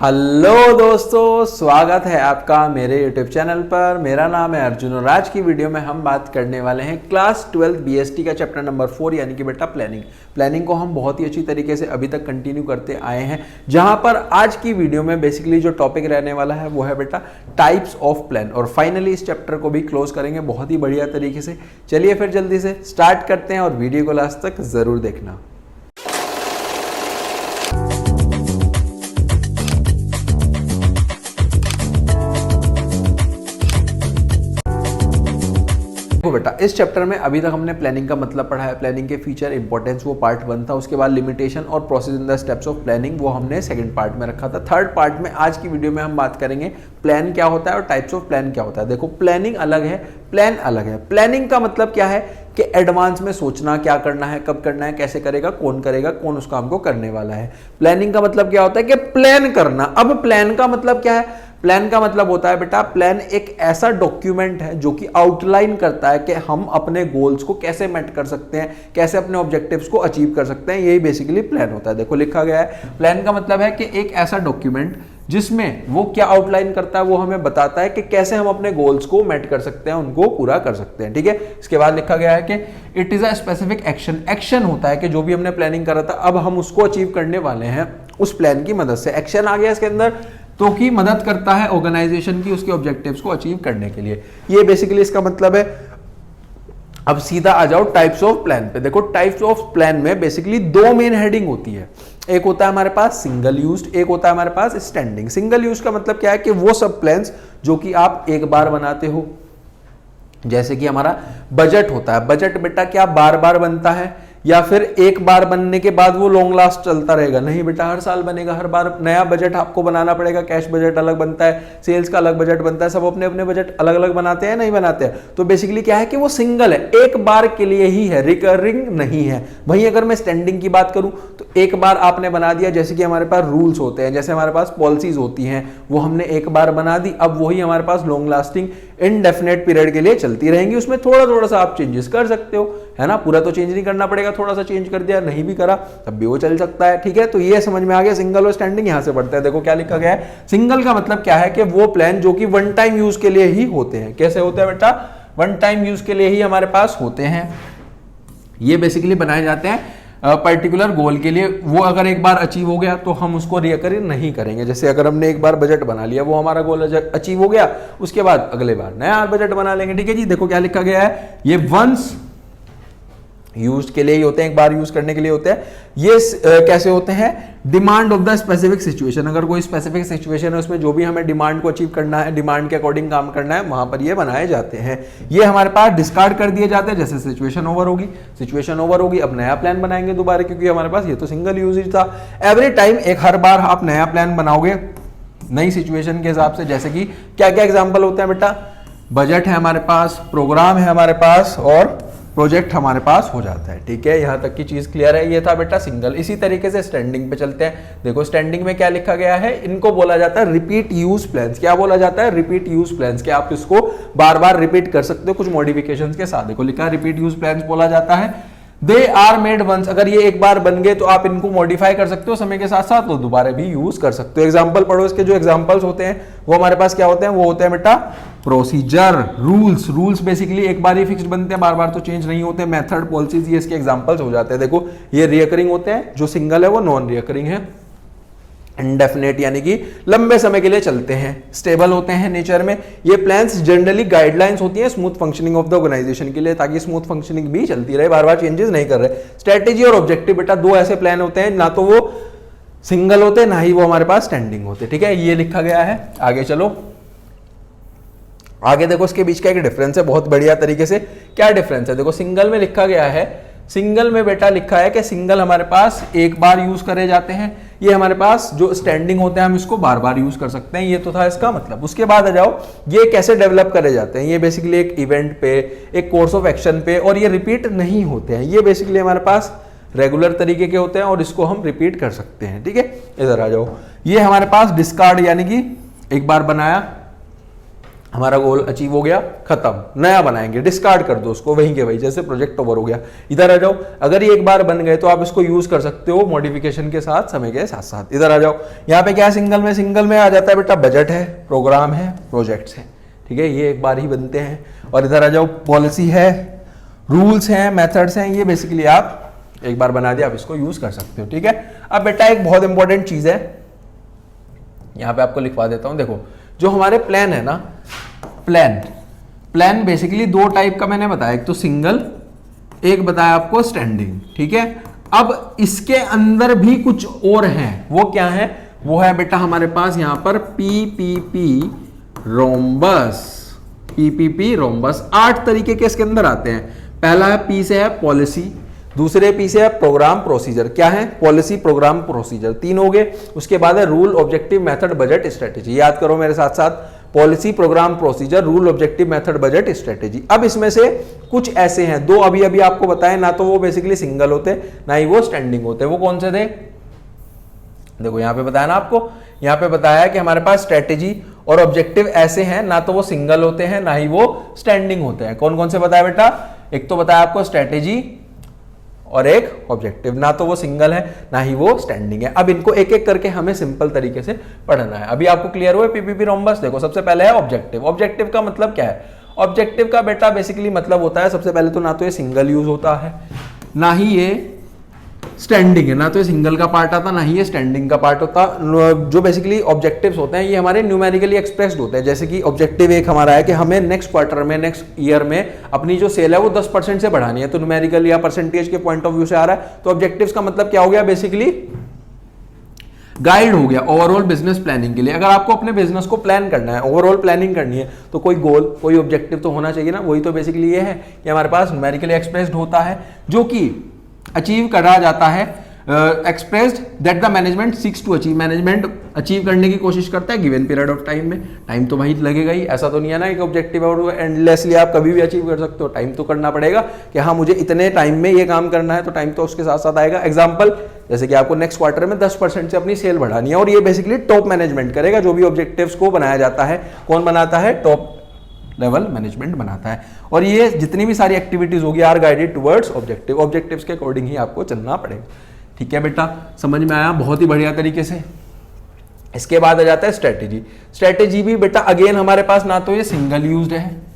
Hello दोस्तों, स्वागत है आपका मेरे YouTube चैनल पर। मेरा नाम है अर्जुन और आज की वीडियो में हम बात करने वाले हैं क्लास 12 BST का चैप्टर नंबर 4 यानी कि बेटा प्लानिंग को हम बहुत ही अच्छी तरीके से अभी तक कंटिन्यू करते आए हैं, जहां पर आज की वीडियो में बेसिकली जो टॉपिक रहने वाला है वो है बेटा टाइप्स ऑफ प्लान और फाइनली इस चैप्टर को भी क्लोज करेंगे बहुत ही बढ़िया तरीके से। चलिए फिर जल्दी से स्टार्ट करते हैं और वीडियो को लास्ट तक जरूर देखना। देखो बेटा, इस चैप्टर में अभी तक हमने प्लानिंग का मतलब पढ़ा है, प्लानिंग के फीचर इंपॉर्टेंस वो पार्ट 1 था। उसके बाद लिमिटेशन और process in the steps of planning वो हमने सेकंड पार्ट में रखा था। थर्ड पार्ट में आज की वीडियो में हम बात करेंगे प्लान क्या होता है और टाइप्स ऑफ प्लान क्या होता है। देखो, प्लानिंग अलग है, प्लान अलग है। प्लानिंग का मतलब क्या है कि एडवांस में सोचना, क्या करना है, कब करना है, कैसे करेगा, कौन उस काम को करने वाला है। प्लानिंग का मतलब क्या होता है कि प्लान करना। अब प्लान का मतलब क्या है? प्लान का मतलब होता है बेटा, प्लान एक ऐसा डॉक्यूमेंट है जो कि आउटलाइन करता है कि हम अपने गोल्स को कैसे मेट कर सकते हैं, कैसे अपने ऑब्जेक्टिव्स को अचीव कर सकते हैं। यही बेसिकली प्लान होता है। देखो लिखा गया है, प्लान का मतलब है कि एक ऐसा डॉक्यूमेंट जिसमें वो क्या आउटलाइन करता है, वो हमें बताता है कि कैसे हम अपने गोल्स को मेट कर सकते हैं, उनको पूरा कर सकते हैं। ठीक है, इसके बाद लिखा गया है कि it is a specific action. Action होता है कि जो भी हमने प्लानिंग करा था अब हम उसको अचीव करने वाले हैं उस प्लान की मदद से। एक्शन आ गया इसके अंदर तो की मदद करता है ऑर्गेनाइजेशन की उसके ऑब्जेक्टिव्स को अचीव करने के लिए। ये बेसिकली इसका मतलब है। अब सीधा आ जाओ टाइप्स ऑफ प्लान पे। देखो, टाइप्स ऑफ प्लान में बेसिकली दो मेन हेडिंग होती है। एक होता है हमारे पास सिंगल यूज्ड, एक होता है हमारे पास स्टैंडिंग। सिंगल यूज का मतलब क्या है कि वो सब प्लान्स जो कि आप एक बार बनाते हो, जैसे कि हमारा बजट होता है। बजट बेटा क्या बार बार बनता है या फिर एक बार बनने के बाद वो लॉन्ग लास्ट चलता रहेगा? नहीं बेटा, हर साल बनेगा, हर बार नया बजट आपको बनाना पड़ेगा। कैश बजट अलग बनता है, सेल्स का अलग बजट बनता है, सब अपने अपने बजट अलग अलग बनाते हैं, नहीं बनाते हैं। तो बेसिकली क्या है कि वो सिंगल है, एक बार के लिए ही है, रिकरिंग नहीं है। वहीं अगर मैं स्टैंडिंग की बात करूं तो एक बार आपने बना दिया, जैसे कि हमारे पास रूल्स होते हैं, जैसे हमारे पास पॉलिसीज होती हैं, वो हमने एक बार बना दी, अब वही हमारे पास लॉन्ग लास्टिंग इनडेफिनेट पीरियड के लिए चलती रहेंगी। उसमें थोड़ा थोड़ा सा आप चेंजेस कर सकते हो, है ना। पूरा तो चेंज नहीं करना पड़ेगा, थोड़ा सा चेंज कर दिया, नहीं भी करा तब भी वो चल सकता है। ठीक है, तो ये समझ में आ गया सिंगल और स्टैंडिंग। यहां से बढ़ते हैं। देखो क्या लिखा गया है। सिंगल का मतलब क्या है कि वो प्लान जो कि वन टाइम यूज के लिए ही होते हैं। कैसे होते हैं बेटा? वन टाइम यूज के लिए ही हमारे पास होते हैं। ये बेसिकली बनाए जाते हैं पर्टिकुलर गोल के लिए। वो अगर एक बार अचीव हो गया तो हम उसको रिकरिंग नहीं करेंगे। जैसे अगर हमने एक बार बजट बना लिया, वो हमारा गोल अचीव हो गया, उसके बाद अगले बार नया बजट बना लेंगे। ठीक है जी। देखो क्या लिखा गया है, ये वंस यूज के लिए ही होते हैं, एक बार यूज करने के लिए होते हैं। ये कैसे होते हैं? Demand of the specific situation. अगर कोई स्पेसिफिक सिचुएशन है, उसमें जो भी हमें डिमांड को अचीव करना है, डिमांड के अकॉर्डिंग काम करना है, वहां पर ये बनाए जाते हैं। ये हमारे पास डिस्कार्ड कर दिए जाते हैं जैसे सिचुएशन ओवर होगी, अब नया प्लान बनाएंगे दोबारा, क्योंकि हमारे पास ये तो सिंगल यूजेज था। एवरी टाइम हर बार आप नया प्लान बनाओगे नई सिचुएशन के हिसाब से। जैसे कि क्या क्या एग्जाम्पल होते हैं बेटा? बजट है हमारे पास, प्रोग्राम है हमारे पास और प्रोजेक्ट हमारे पास हो जाता है। ठीक है, यहां तक की चीज क्लियर है। ये था बेटा सिंगल। इसी तरीके से स्टैंडिंग पे चलते हैं। देखो स्टैंडिंग में क्या लिखा गया है, इनको बोला जाता है रिपीट यूज प्लान्स। क्या बोला जाता है? Repeat use plans. क्या आप इसको बार बार रिपीट कर सकते हो कुछ मॉडिफिकेशंस के साथ। देखो लिखा है रिपीट यूज प्लान्स बोला जाता है। They are made once. अगर ये एक बार बन गए तो आप इनको मॉडिफाई कर सकते हो समय के साथ साथ, तो दोबारा भी यूज कर सकते हो। एग्जांपल पढ़ो इसके। जो एग्जांपल्स होते हैं वो हमारे पास क्या होते हैं? वो होते हैं बेटा प्रोसीजर, रूल्स बेसिकली एक बार ही फिक्स्ड बनते हैं, बार बार तो चेंज नहीं होते। मेथड, पॉलिसीज, ये इसके एग्जांपल्स हो जाते हैं। देखो ये रिकरिंग होते हैं, जो सिंगल है वो नॉन रिकरिंग है। इंडेफिनेट यानी कि लंबे समय के लिए चलते हैं। स्टेबल होते हैं नेचर में। ये प्लान्स जनरली गाइडलाइंस होती हैं smooth functioning of the organisation के लिए, ताकि स्मूथ फंक्शनिंग भी चलती रहे, बार बार चेंजेस नहीं कर रहे। स्ट्रेटेजी और ऑब्जेक्टिव बेटा दो ऐसे प्लान होते हैं, ना तो वो सिंगल होते ना ही वो हमारे पास स्टैंडिंग होते। ठीक है, ये लिखा गया है। आगे चलो, आगे देखो इसके बीच का एक डिफरेंस है बहुत बढ़िया तरीके से। क्या डिफरेंस है? देखो सिंगल में लिखा गया है, सिंगल में बेटा लिखा है कि सिंगल हमारे पास एक बार यूज करे जाते हैं। ये हमारे पास जो स्टैंडिंग होते हैं हम इसको बार बार यूज कर सकते हैं। ये तो था इसका मतलब। उसके बाद आ जाओ, ये कैसे डेवलप करे जाते हैं। ये बेसिकली एक इवेंट पे, एक कोर्स ऑफ एक्शन पे, और ये रिपीट नहीं होते हैं। ये बेसिकली हमारे पास रेगुलर तरीके के होते हैं और इसको हम रिपीट कर सकते हैं। ठीक है, इधर आ जाओ। ये हमारे पास डिस्कार्ड यानी कि एक बार बनाया, हमारा गोल अचीव हो गया, खत्म, नया बनाएंगे, डिस्कार्ड कर दो उसको वहीं के वहीं, जैसे प्रोजेक्ट ओवर हो गया। इधर आ जाओ, अगर ये एक बार बन गए तो आप इसको यूज कर सकते हो मॉडिफिकेशन के साथ, समय के साथ साथ। इधर आ जाओ, यहाँ पे क्या है, सिंगल में आ जाता है बेटा, बजट है, प्रोग्राम है, प्रोजेक्ट्स है, ठीक है, ये एक बार ही बनते हैं। और इधर आ जाओ, पॉलिसी है, रूल्स हैं, मेथड्स हैं, ये बेसिकली आप एक बार बना दिया, आप इसको यूज कर सकते हो, ठीक है। अब बेटा एक बहुत इंपॉर्टेंट चीज है, यहां पे आपको लिखवा देता हूं, देखो जो हमारे प्लान है ना, प्लान बेसिकली दो टाइप का मैंने बताया, एक तो सिंगल, एक बताया आपको स्टैंडिंग, ठीक है। अब इसके अंदर भी कुछ और है, वो क्या है, वो है बेटा हमारे पास यहां पर पीपीपी रोम्बस, पीपीपी रोम्बस। 8 तरीके के इसके अंदर आते हैं। पहला है पी से है पॉलिसी, दूसरे पी से है प्रोग्राम प्रोसीजर, क्या है, पॉलिसी प्रोग्राम प्रोसीजर, 3 हो गए। उसके बाद है rule objective method budget strategy, याद करो मेरे साथ साथ, policy programme procedure, rule objective method budget strategy. अब इसमें से कुछ ऐसे हैं, 2 अभी अभी आपको बताए, ना तो वो बेसिकली सिंगल होते ना ही वो स्टैंडिंग होते। वो कौन से थे, देखो यहां पे बताया ना आपको, यहां पे बताया कि हमारे पास स्ट्रेटेजी और ऑब्जेक्टिव ऐसे हैं, ना तो वो सिंगल होते हैं ना ही वो स्टैंडिंग होते हैं। कौन कौन से बताया बेटा, एक तो बताया आपको स्ट्रेटेजी और एक ऑब्जेक्टिव, ना तो वो सिंगल है ना ही वो स्टैंडिंग है। अब इनको एक एक करके हमें सिंपल तरीके से पढ़ना है। अभी आपको क्लियर हुआ पीपीपी रोम्बस। देखो सबसे पहले है ऑब्जेक्टिव। ऑब्जेक्टिव का मतलब क्या है, ऑब्जेक्टिव का बेटा बेसिकली मतलब होता है, सबसे पहले तो ना तो ये सिंगल यूज होता है ना ही ये स्टैंडिंग है, ना तो ये सिंगल का पार्ट आता ना ही ये स्टैंडिंग का पार्ट होता। जो बेसिकली ऑब्जेक्टिव्स होते हैं ये हमारे न्यूमेरिकली एक्सप्रेस्ड होते हैं। जैसे कि ऑब्जेक्टिव एक हमारा है कि हमें नेक्स्ट क्वार्टर में, नेक्स्ट ईयर में अपनी जो सेल है वो 10% से बढ़ानी है, तो न्यूमेरिकल या परसेंटेज के पॉइंट ऑफ व्यू से आ रहा है। तो ऑब्जेक्टिव्स का मतलब क्या हो गया, बेसिकली गाइड हो गया ओवरऑल बिजनेस प्लानिंग के लिए। अगर आपको अपने बिजनेस को प्लान करना है, ओवरऑल प्लानिंग करनी है, तो कोई गोल, कोई ऑब्जेक्टिव तो होना चाहिए ना। वही तो बेसिकली ये है कि हमारे पास न्यूमेरिकली एक्सप्रेस्ड होता है, जो कि अचीव करा जाता है, expressed that the management seeks to achieve, management achieve करने की कोशिश करता है गिवन पीरियड ऑफ टाइम में। टाइम तो भाई लगेगा ही, ऐसा तो नहीं है ना कि ऑब्जेक्टिव और एंडलेसली आप कभी भी अचीव कर सकते हो। टाइम तो करना पड़ेगा कि हाँ मुझे इतने टाइम में ये काम करना है, तो टाइम तो उसके साथ साथ आएगा। एग्जाम्पल जैसे कि आपको नेक्स्ट क्वार्टर में 10% से अपनी सेल बढ़ानी है, और ये बेसिकली टॉप मैनेजमेंट करेगा। जो भी ऑब्जेक्टिव्स को बनाया जाता है, कौन बनाता है, टॉप लेवल मैनेजमेंट बनाता है। और ये जितनी भी सारी एक्टिविटीज होगी are guided towards objective, objectives के अकॉर्डिंग ही आपको चलना पड़ेगा। ठीक है बेटा, समझ में आया बहुत ही बढ़िया तरीके से। इसके बाद आ जाता है स्ट्रेटेजी। स्ट्रेटेजी भी बेटा अगेन हमारे पास ना तो ये सिंगल यूज्ड है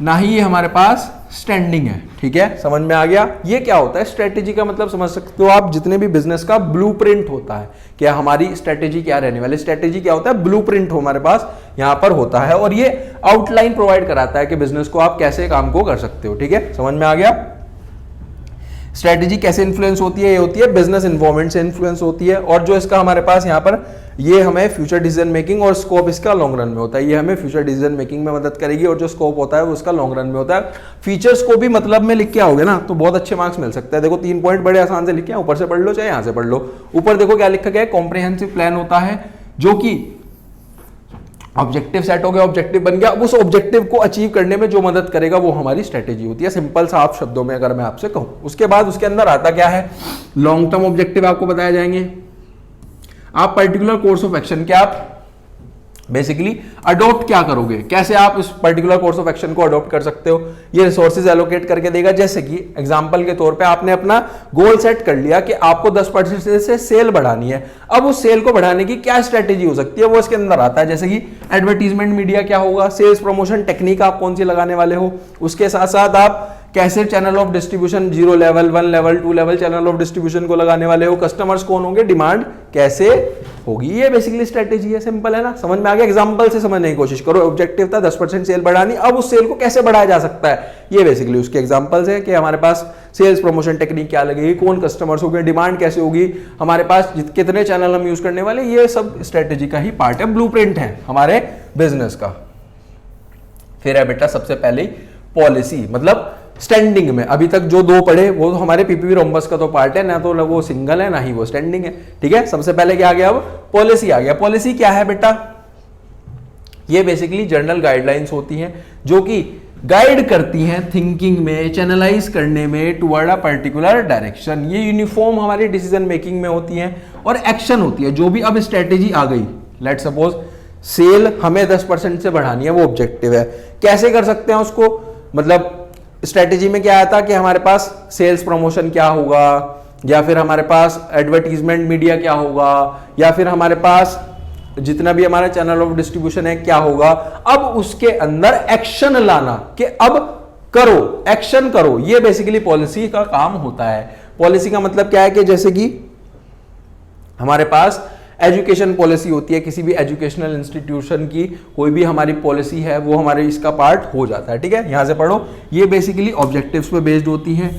ना ही ये हमारे पास स्टैंडिंग है। ठीक है, समझ में आ गया। ये क्या होता है, स्ट्रेटेजी का मतलब समझ सकते हो आप, जितने भी बिजनेस का ब्लूप्रिंट होता है, क्या हमारी स्ट्रेटेजी क्या रहने वाली। स्ट्रेटेजी क्या होता है, ब्लूप्रिंट हमारे पास यहाँ पर होता है, और ये आउटलाइन प्रोवाइड कराता है कि बिजनेस को आप कैसे काम को कर सकते हो। ठीक है, समझ में आ गया। स्ट्रेटेजी कैसे इन्फ्लुएंस होती है, ये होती है बिजनेस इन्वॉल्वमेंट से इन्फ्लुएंस होती है। और जो इसका हमारे पास यहाँ पर ये हमें फ्यूचर डिसीजन मेकिंग और स्कोप इसका लॉन्ग रन में होता है। ये हमें फ्यूचर डिसीजन मेकिंग में मदद करेगी, और जो स्कोप होता है वो उसका लॉन्ग रन में होता है। फीचर्स को भी मतलब में लिख के आओगे ना तो बहुत अच्छे मार्क्स मिल सकते हैं। देखो 3 पॉइंट बड़े आसान से लिखे हैं, ऊपर से पढ़ लो चाहे यहाँ से पढ़ लो। ऊपर देखो क्या लिखा गया है, कॉम्प्रिहेंसिव प्लान होता है, जो कि ऑब्जेक्टिव सेट हो गया, ऑब्जेक्टिव बन गया। अब उस ऑब्जेक्टिव को अचीव करने में जो मदद करेगा वो हमारी स्ट्रेटेजी होती है, सिंपल सा आप शब्दों में अगर मैं आपसे कहूं। उसके बाद उसके अंदर आता क्या है, लॉन्ग टर्म ऑब्जेक्टिव आपको बताए जाएंगे। आप पर्टिकुलर कोर्स ऑफ एक्शन, क्या आप बेसिकली अडॉप्ट क्या करोगे, कैसे आप इस पर्टिकुलर कोर्स ऑफ एक्शन को अडॉप्ट कर सकते हो, ये रिसोर्सेज एलोकेट करके देगा। जैसे कि एग्जांपल के तौर पे आपने अपना गोल सेट कर लिया कि आपको 10% से सेल बढ़ानी है। अब उस सेल को बढ़ाने की क्या स्ट्रेटेजी हो सकती है, वो इसके अंदर आता है। जैसे कि एडवर्टीजमेंट मीडिया क्या होगा, सेल्स प्रमोशन टेक्निक आप कौन सी लगाने वाले हो, उसके साथ साथ आप कैसे channel of distribution 0 level, 1 level, 2 level channel of distribution को लगाने वाले हो, कस्टमर्स कौन होंगे, डिमांड कैसे होगी। ये बेसिकली स्ट्रेटेजी है, सिंपल है ना, समझ में आ गया। एग्जांपल से समझने की कोशिश करो। ऑब्जेक्टिव था 10% सेल बढ़ानी, अब उस सेल को कैसे बढ़ाया जा सकता है, ये बेसिकली उसके एग्जांपल्स है कि हमारे पास सेल्स प्रमोशन टेक्निक क्या लगेगी, कौन कस्टमर्स होंगे, डिमांड कैसे होगी, हमारे पास कितने चैनल हम यूज करने वाले, ये सब स्ट्रेटेजी का ही पार्ट है, ब्लूप्रिंट है हमारे बिजनेस का। फिर है बेटा सबसे पहले पॉलिसी, मतलब स्टैंडिंग में अभी तक जो 2 पढ़े वो तो हमारे पीपीपी रोम्बस का तो पार्ट है, ना तो वो सिंगल है ना ही वो स्टैंडिंग है। ठीक है, सबसे पहले क्या आ गया, अब पॉलिसी आ गया। पॉलिसी क्या है बेटा, ये बेसिकली जनरल गाइडलाइंस होती हैं जो कि गाइड करती हैं थिंकिंग में, चैनलाइज करने में टुवर्ड अ पर्टिकुलर डायरेक्शन। ये यूनिफॉर्म हमारी डिसीजन मेकिंग में होती हैं, और एक्शन होती है जो भी। अब स्ट्रेटेजी आ गई, लेट सपोज सेल हमें 10% से बढ़ानी है, वो ऑब्जेक्टिव है। कैसे कर सकते हैं उसको, मतलब स्ट्रेटेजी में क्या आता कि हमारे पास सेल्स प्रमोशन क्या होगा, या फिर हमारे पास एडवर्टीजमेंट मीडिया क्या होगा, या फिर हमारे पास जितना भी हमारा चैनल ऑफ डिस्ट्रीब्यूशन है क्या होगा। अब उसके अंदर एक्शन लाना कि अब करो, एक्शन करो, ये बेसिकली पॉलिसी का काम होता है। पॉलिसी का मतलब क्या है कि जैसे कि हमारे पास एजुकेशन पॉलिसी होती है, किसी भी एजुकेशनल इंस्टीट्यूशन की कोई भी हमारी पॉलिसी है वो हमारे इसका पार्ट हो जाता है। ठीक है, यहां से पढ़ो, ये बेसिकली ऑब्जेक्टिव्स पे बेस्ड होती है।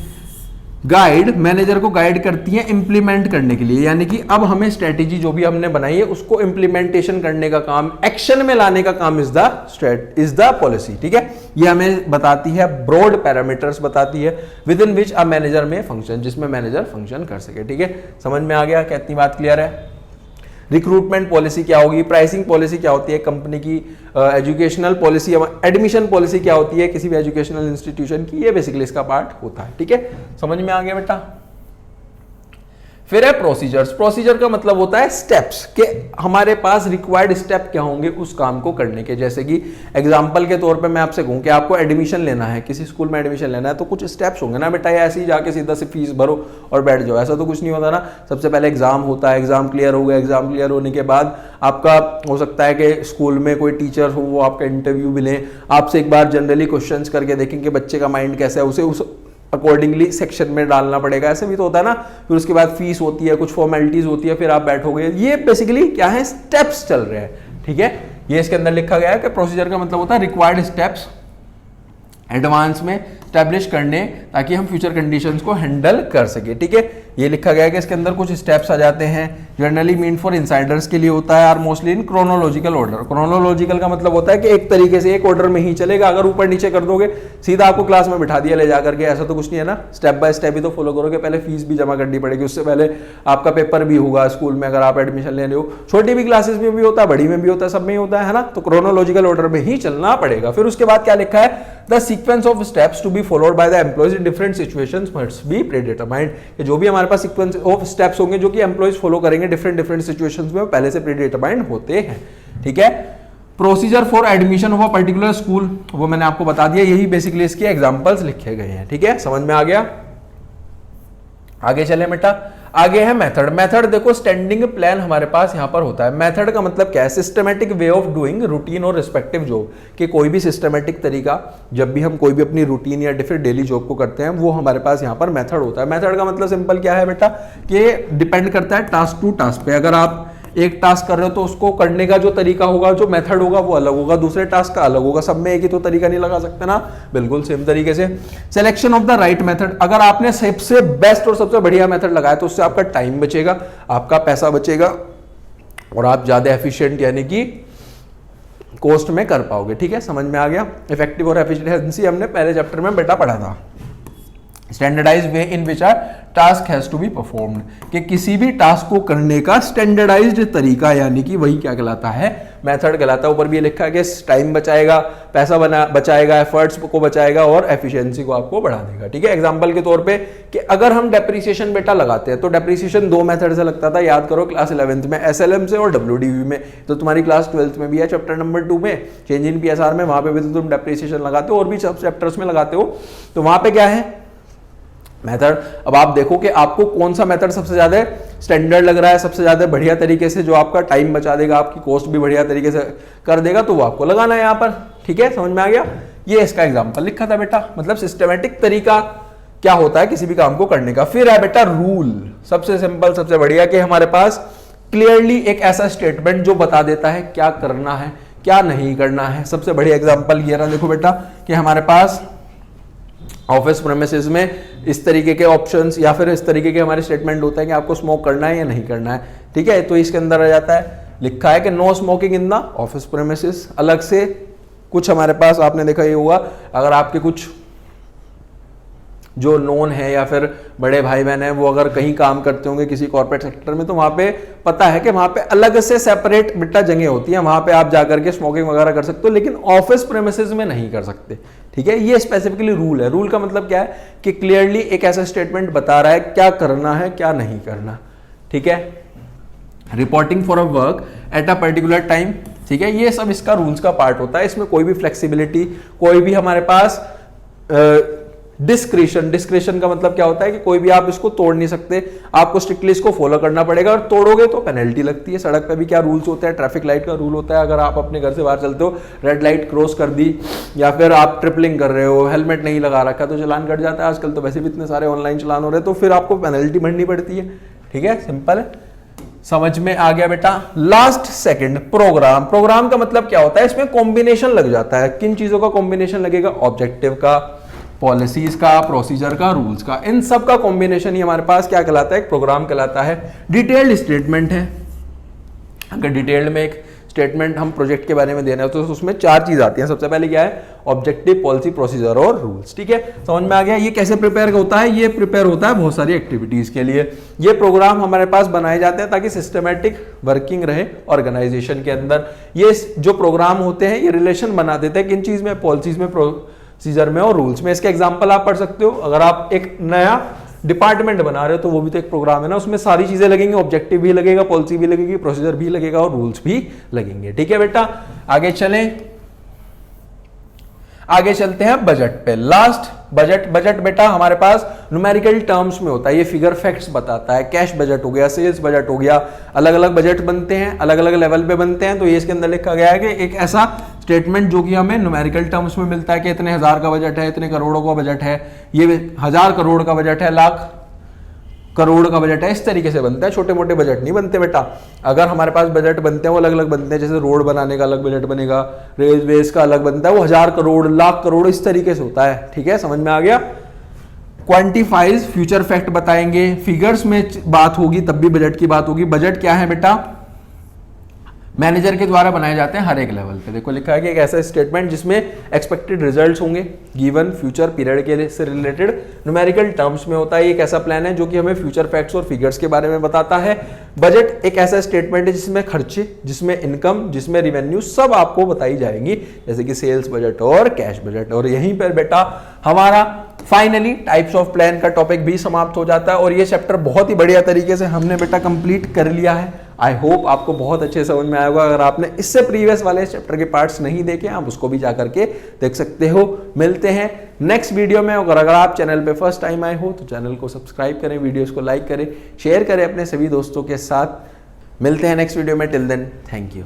गाइड मैनेजर को गाइड करती है इंप्लीमेंट करने के लिए, यानी कि अब हमें स्ट्रेटेजी जो भी हमने बनाई है उसको इंप्लीमेंटेशन करने का काम, एक्शन में लाने का काम इज द पॉलिसी। ठीक है, ये हमें बताती है ब्रॉड पैरामीटर्स बताती है with in which a manager में फंक्शन, जिसमें मैनेजर फंक्शन कर सके। ठीक है, समझ में आ गया, कितनी बात क्लियर है। रिक्रूटमेंट पॉलिसी क्या होगी, प्राइसिंग पॉलिसी क्या होती है कंपनी की, एजुकेशनल पॉलिसी, एडमिशन पॉलिसी क्या होती है किसी भी एजुकेशनल इंस्टीट्यूशन की, ये बेसिकली इसका पार्ट होता है। ठीक है, समझ में आ गया बेटा। फिर है प्रोसीजर्स। प्रोसीजर का मतलब होता है स्टेप्स, कि हमारे पास रिक्वायर्ड स्टेप क्या होंगे उस काम को करने के। जैसे कि एग्जांपल के तौर पे मैं आपसे कहूं कि आपको एडमिशन लेना है, किसी स्कूल में एडमिशन लेना है, तो कुछ स्टेप्स होंगे ना बेटा, या ऐसे ही जाके सीधा से फीस भरो और बैठ जाओ, ऐसा तो कुछ नहीं होता ना। सबसे पहले एग्जाम होता है, एग्जाम क्लियर हो गया, एग्जाम क्लियर होने के बाद आपका हो सकता है कि स्कूल में कोई टीचर हो वो आपका इंटरव्यू भी लें, आपसे एक बार जनरली क्वेश्चंस करके देखेंगे बच्चे का माइंड कैसा है, उसे उस अकॉर्डिंगली सेक्शन में डालना पड़ेगा, ऐसे भी तो होता है ना। फिर उसके बाद फीस होती है, कुछ फॉर्मेलिटीज होती है, फिर आप बैठोगे। ये बेसिकली क्या है, स्टेप्स चल रहे हैं। ठीक है, ये इसके अंदर लिखा गया है कि प्रोसीजर का मतलब होता है रिक्वायर्ड स्टेप्स एडवांस में स्टैब्लिश करने, ताकि हम फ्यूचर कंडीशंस को हैंडल कर सके। ठीक है, ये लिखा गया है कि इसके अंदर कुछ स्टेप्स आ जाते हैं। जनरली मीन फॉर इनसाइडर्स के लिए होता है, are mostly in chronological order. Chronological का मतलब होता है कि एक तरीके से एक ऑर्डर में ही चलेगा, अगर ऊपर नीचे कर दोगे सीधा आपको क्लास में बिठा दिया ले जाकर के, ऐसा तो कुछ नहीं है ना। स्टेप बाय स्टेप ही तो फॉलो करोगे, पहले फीस भी जमा करनी पड़ेगी, उससे पहले आपका पेपर भी होगा स्कूल में अगर आप एडमिशन ले रहे हो। छोटी भी क्लासेस में भी होता है, बड़ी में भी होता है, सब में ही होता है ना। तो क्रोनोलॉजिकल ऑर्डर में ही चलना पड़ेगा। फिर उसके बाद क्या लिखा है, the sequence of steps to be followed by the employees in different situations must be predetermined. जो भी हमारे पास सीक्वेंस ऑफ स्टेप्स होंगे जो कि एम्प्लॉइज फॉलो करेंगे डिफरेंट सिचुएशंस में, पहले से प्रीडिटरमाइंड होते हैं। ठीक है, procedure for admission of a particular school, वो मैंने आपको बता दिया, यही बेसिकली इसके एग्जांपल्स लिखे गए हैं। ठीक है, समझ में आ गया। आगे चले बेटा, आगे है मेथड। मेथड देखो, स्टैंडिंग प्लान हमारे पास यहां पर होता है। मेथड का मतलब क्या है, systematic way of doing routine और रिस्पेक्टिव जॉब, कि कोई भी सिस्टमेटिक तरीका जब भी हम कोई भी अपनी रूटीन या फिर डेली जॉब को करते हैं, वो हमारे पास यहां पर मेथड होता है। मेथड का मतलब सिंपल क्या है बेटा, कि डिपेंड करता है टास्क टू टास्क पे। अगर आप एक टास्क कर रहे हो तो उसको करने का जो तरीका होगा, जो मेथड होगा वो अलग होगा, दूसरे टास्क का अलग होगा। सब में एक ही तो तरीका नहीं लगा सकते ना, बिल्कुल सेम तरीके से। Selection of the right method, अगर आपने सबसे बेस्ट और सबसे बढ़िया मेथड लगाया तो उससे आपका टाइम बचेगा, आपका पैसा बचेगा और आप ज्यादा एफिशिएंट यानी कि कॉस्ट में कर पाओगे। ठीक है, समझ में आ गया। इफेक्टिव और एफिशिएंसी हमने पहले चैप्टर में बेटा पढ़ा था। Standardise way in which our task has to be performed, कि किसी भी टास्क को करने का स्टैंडर्डाइज्ड तरीका, यानी कि वही क्या कहलाता है, मेथड कहलाता है। ऊपर भी लिखा है कि टाइम बचाएगा, पैसा बचाएगा, एफर्ट्स को बचाएगा और एफिशिएंसी को आपको बढ़ा देगा। ठीक है, एग्जांपल के तौर पे कि अगर हम डेप्रिसिएशन बेटा लगाते हैं तो डेप्रिसिएशन दो मेथड से लगता था, याद करो क्लास 11th में, एसएलएम से और डब्ल्यूडीवी में। तो तुम्हारी क्लास 12th में भी है चैप्टर नंबर 2 में चेंज इन पीएसआर में, वहां पे भी तो तुम डेप्रिसिएशन लगाते हो और भी सब चैप्टर्स में लगाते हो। तो वहां पे क्या है मेथड। अब आप देखो कि आपको कौन सा मेथड सबसे ज्यादा स्टैंडर्ड लग रहा है, सबसे ज्यादा बढ़िया तरीके से, जो आपका टाइम बचा देगा, आपकी कॉस्ट भी बढ़िया तरीके से कर देगा, तो वो आपको लगाना है यहाँ पर। ठीक है, समझ में आ गया। ये इसका एग्जांपल लिखा था बेटा, मतलब सिस्टमेटिक तरीका क्या होता है किसी भी काम को करने का। फिर है बेटा रूल, सबसे सिंपल सबसे बढ़िया, कि हमारे पास क्लियरली एक ऐसा स्टेटमेंट जो बता देता है क्या करना है क्या नहीं करना है। सबसे बढ़िया एग्जाम्पल ये रहा, देखो बेटा, कि हमारे पास ऑफिस प्रेमिसेस में इस तरीके के ऑप्शंस या फिर इस तरीके के हमारे स्टेटमेंट होता है कि आपको स्मोक करना है या नहीं करना है। ठीक है, तो इसके अंदर आ जाता है, लिखा है कि no smoking in the office premises. अलग से कुछ हमारे पास आपने देखा ये होगा, अगर आपके कुछ जो नोन है या फिर बड़े भाई बहन है वो अगर कहीं काम करते होंगे किसी कॉर्पोरेट सेक्टर में, तो वहां पे पता है कि वहां पे अलग से सेपरेट बिट्टा जगह होती है, वहां पे आप जाकर के स्मोकिंग वगैरह कर सकते हो, लेकिन ऑफिस प्रेमिसेस में नहीं कर सकते। ठीक है, ये स्पेसिफिकली रूल है। रूल का मतलब क्या है कि क्लियरली एक ऐसा स्टेटमेंट बता रहा है क्या करना है क्या नहीं करना। ठीक है, reporting for a work at a particular time, ठीक है, ये सब इसका रूल्स का पार्ट होता है। इसमें कोई भी फ्लेक्सिबिलिटी, कोई भी हमारे पास डिस्क्रिशन का मतलब क्या होता है कि कोई भी आप इसको तोड़ नहीं सकते, आपको स्ट्रिक्टली इसको फॉलो करना पड़ेगा, और तोड़ोगे तो पेनल्टी लगती है। सड़क पे भी क्या रूल्स होते हैं, ट्रैफिक लाइट का रूल होता है, अगर आप अपने घर से बाहर चलते हो, रेड लाइट क्रॉस कर दी या फिर आप ट्रिपलिंग कर रहे हो, हेलमेट नहीं लगा रखा, तो चालान कट जाता है। आजकल तो वैसे भी इतने सारे ऑनलाइन चालान हो रहे हैं, तो फिर आपको पेनल्टी भरनी पड़ती है। ठीक है, सिंपल है, समझ में आ गया बेटा। लास्ट सेकंड, प्रोग्राम का मतलब क्या होता है, इसमें कॉम्बिनेशन लग जाता है। किन चीजों का कॉम्बिनेशन लगेगा, ऑब्जेक्टिव का, पॉलिसीज का, प्रोसीजर का, रूल्स का, इन सब का कॉम्बिनेशन ही हमारे पास क्या कहलाता है, एक प्रोग्राम कहलाता है। डिटेल्ड स्टेटमेंट है, अगर डिटेल्ड में एक स्टेटमेंट हम प्रोजेक्ट के बारे में दे रहे हो तो उसमें 4 चीज आती हैं। सबसे पहले क्या है, ऑब्जेक्टिव, पॉलिसी, प्रोसीजर और रूल्स। ठीक है, समझ में आ गया। ये कैसे प्रिपेयर होता है, ये प्रिपेयर होता है बहुत सारी एक्टिविटीज के लिए। ये प्रोग्राम हमारे पास बनाए जाते हैं ताकि सिस्टमेटिक वर्किंग रहे ऑर्गेनाइजेशन के अंदर। ये जो प्रोग्राम होते हैं ये रिलेशन बना देते हैं किन चीज में, पॉलिसीज में, प्रोसीजर में और रूल्स में। इसके एग्जाम्पल आप पढ़ सकते हो, अगर आप एक नया डिपार्टमेंट बना रहे हो तो वो भी तो एक प्रोग्राम है ना, उसमें सारी चीजें लगेंगी, ऑब्जेक्टिव भी लगेगा, पॉलिसी भी लगेगी, प्रोसीजर भी लगेगा और रूल्स भी लगेंगे। ठीक है बेटा, आगे चलें, आगे चलते हैं बजट पे। लास्ट बजट बेटा हमारे पास न्यूमेरिकल टर्म्स में होता है, ये फिगर फैक्ट्स बताता है। कैश बजट हो गया, सेल्स बजट हो गया, अलग अलग बजट बनते हैं, अलग अलग लेवल पे बनते हैं। तो ये इसके अंदर लिखा गया है कि एक ऐसा स्टेटमेंट जो कि हमें न्यूमेरिकल टर्म्स में मिलता है कि इतने हजार का बजट है, इतने करोड़ों का बजट है, ये 1000 करोड़ का बजट है, लाख करोड़ का बजट है, इस तरीके से बनता है। छोटे मोटे बजट नहीं बनते बेटा। अगर हमारे पास बजट बनते हैं वो अलग अलग बनते हैं, जैसे रोड बनाने का अलग बजट बनेगा, रेलवेज का अलग बनता है, वो 1000 करोड़, लाख करोड़, इस तरीके से होता है। ठीक है, समझ में आ गया। क्वांटिफाइज, फ्यूचर फैक्ट बताएंगे, फिगर्स में बात होगी तब भी बजट की बात होगी। बजट क्या है बेटा, मैनेजर के द्वारा बनाए जाते हैं हर एक लेवल पे। देखो लिखा है कि एक ऐसा स्टेटमेंट जिसमें एक्सपेक्टेड रिजल्ट्स होंगे गिवन फ्यूचर पीरियड के से रिलेटेड, न्यूमेरिकल टर्म्स में होता है। एक ऐसा प्लान है जो कि हमें फ्यूचर फैक्ट्स और फिगर्स के बारे में बताता है। बजट एक ऐसा स्टेटमेंट है जिसमें खर्चे, जिसमें इनकम, जिसमें रिवेन्यू सब आपको बताई जाएंगी, जैसे कि सेल्स बजट और कैश बजट। और यहीं पर बेटा हमारा फाइनली टाइप्स ऑफ प्लान का टॉपिक भी समाप्त हो जाता है और ये चैप्टर बहुत ही बढ़िया तरीके से हमने बेटा कंप्लीट कर लिया है। आई होप आपको बहुत अच्छे समझ में आया होगा। अगर आपने इससे प्रीवियस वाले चैप्टर के पार्ट्स नहीं देखे आप उसको भी जाकर के देख सकते हो। मिलते हैं नेक्स्ट वीडियो में। और अगर आप चैनल पे फर्स्ट टाइम आए हो तो चैनल को सब्सक्राइब करें, वीडियोस को लाइक करें, शेयर करें अपने सभी दोस्तों के साथ। मिलते हैं नेक्स्ट वीडियो में। Till then, thank you.